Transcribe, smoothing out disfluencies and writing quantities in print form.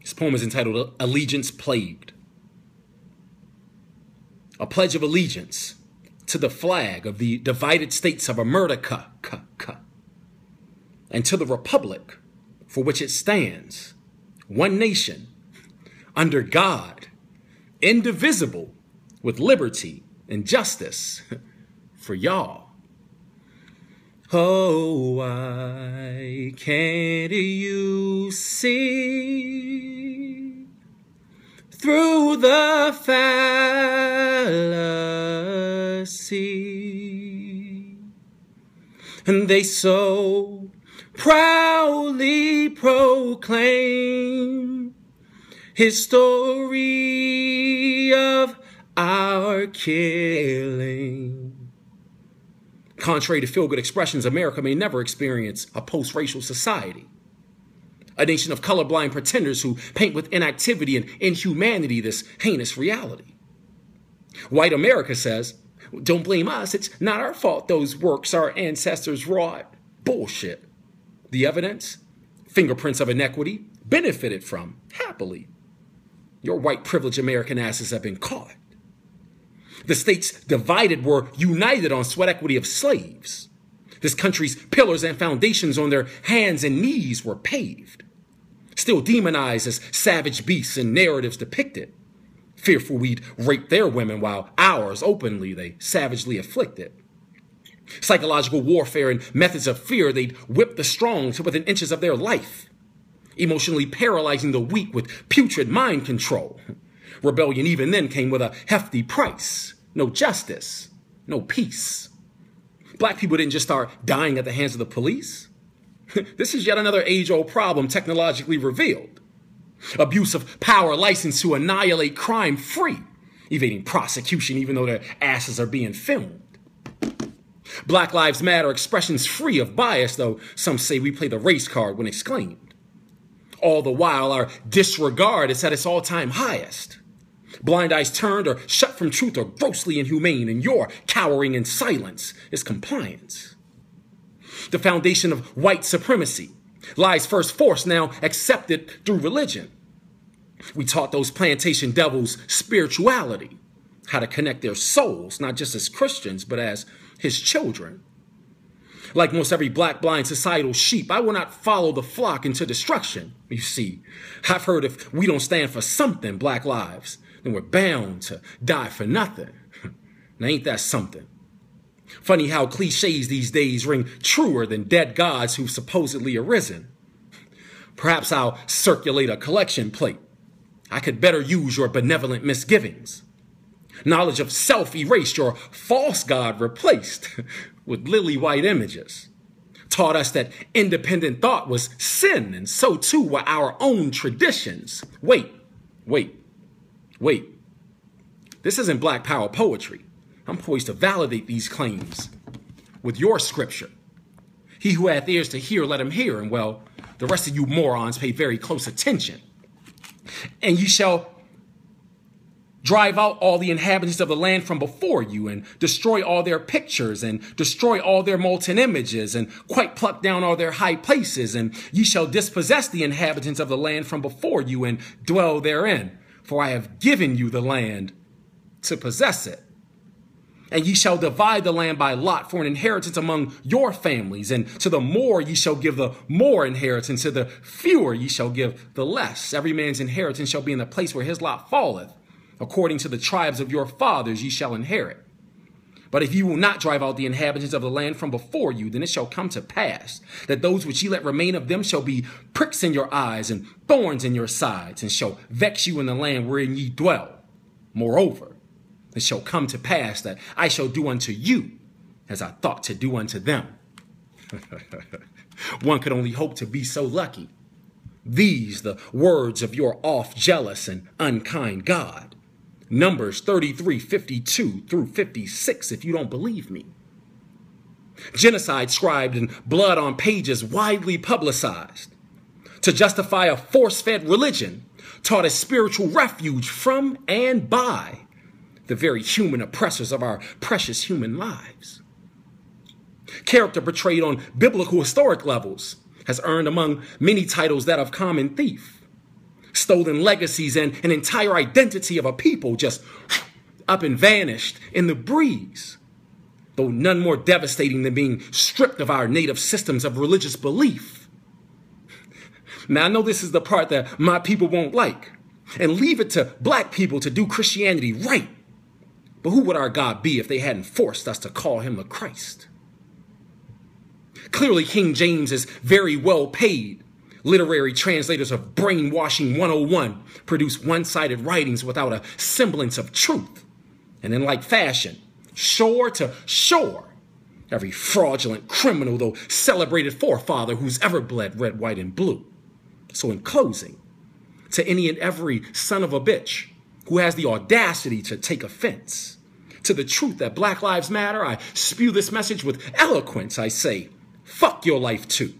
His poem is entitled Allegiance Plagued. A pledge of allegiance to the flag of the divided states of America, and to the republic for which it stands, one nation, under God, indivisible, with liberty and justice for y'all. Oh, why can't you see through the fallacy? And they so proudly proclaim his story of our killing. Contrary to feel-good expressions, America may never experience a post-racial society. A nation of colorblind pretenders who paint with inactivity and inhumanity this heinous reality. White America says, don't blame us, it's not our fault those works our ancestors wrought. Bullshit. The evidence, fingerprints of inequity, benefited from, happily. Your white privileged American asses have been caught. The states divided were united on sweat equity of slaves. This country's pillars and foundations on their hands and knees were paved. Still demonized as savage beasts in narratives depicted. Fearful we'd rape their women while ours openly they savagely afflicted. Psychological warfare and methods of fear, they'd whip the strong to within inches of their life. Emotionally paralyzing the weak with putrid mind control. Rebellion even then came with a hefty price. No justice, no peace. Black people didn't just start dying at the hands of the police. This is yet another age-old problem technologically revealed. Abuse of power licensed to annihilate crime free, evading prosecution even though their asses are being filmed. Black Lives Matter expressions free of bias, though some say we play the race card when exclaimed. All the while, our disregard is at its all-time highest. Blind eyes turned or shut from truth are grossly inhumane, and your cowering in silence is compliance. The foundation of white supremacy lies first forced, now accepted through religion. We taught those plantation devils spirituality, how to connect their souls, not just as Christians, but as his children. Like most every black blind societal sheep, I will not follow the flock into destruction. You see, I've heard if we don't stand for something, black lives, then we're bound to die for nothing. Now ain't that something? Funny how cliches these days ring truer than dead gods who've supposedly arisen. Perhaps I'll circulate a collection plate. I could better use your benevolent misgivings. Knowledge of self erased, your false God replaced with lily white images. Taught us that independent thought was sin, and so too were our own traditions. Wait. This isn't black power poetry. I'm poised to validate these claims with your scripture. He who hath ears to hear, let him hear. And well, the rest of you morons pay very close attention. And ye shall drive out all the inhabitants of the land from before you, and destroy all their pictures, and destroy all their molten images, and quite pluck down all their high places. And ye shall dispossess the inhabitants of the land from before you, and dwell therein. For I have given you the land to possess it. And ye shall divide the land by lot for an inheritance among your families. And to the more ye shall give the more inheritance, to the fewer ye shall give the less. Every man's inheritance shall be in the place where his lot falleth. According to the tribes of your fathers ye shall inherit. But if you will not drive out the inhabitants of the land from before you, then it shall come to pass that those which ye let remain of them shall be pricks in your eyes and thorns in your sides, and shall vex you in the land wherein ye dwell. Moreover, it shall come to pass that I shall do unto you as I thought to do unto them. One could only hope to be so lucky. These the words of your oft jealous and unkind God. Numbers 33:52 through 56, if you don't believe me. Genocide scribed in blood on pages widely publicized. To justify a force-fed religion taught as spiritual refuge from and by the very human oppressors of our precious human lives. Character portrayed on biblical historic levels has earned among many titles that of common thief. stolen legacies, and an entire identity of a people just up and vanished in the breeze. Though none more devastating than being stripped of our native systems of religious belief. Now, I know this is the part that my people won't like, and leave it to black people to do Christianity right. But who would our God be if they hadn't forced us to call him the Christ? Clearly, King James is very well paid. Literary translators of Brainwashing 101 produce one-sided writings without a semblance of truth. And in like fashion, shore to shore, every fraudulent criminal, though celebrated forefather who's ever bled red, white, and blue. So in closing, to any and every son of a bitch who has the audacity to take offense to the truth that Black Lives Matter, I spew this message with eloquence. I say, fuck your life too.